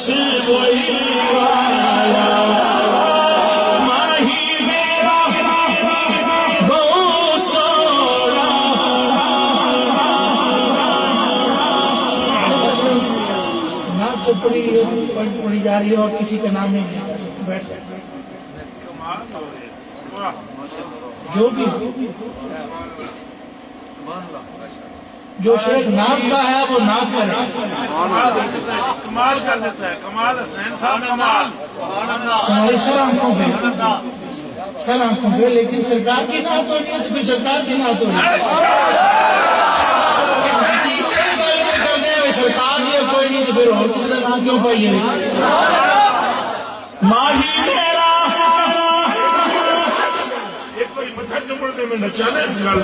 बस वही वाला माही मेरा बहुत सोना। ना तो पड़ी जा रही है और किसी का नाम नहीं बैठ जो भी जो शेख नाथ का है वो नाथ करे। कमाल कर देता है, कमाल हसनैन साहब कमाल। हमारी सर आंखों पे लेकिन सरकार की नात हो रही है तो फिर सरकार की नात हो रही है। सरकार की कोई नहीं तो फिर और किसी का नाम क्यों पाइए। माही मेरा एक कोई मथा चुमड़ने में नचाना इस गल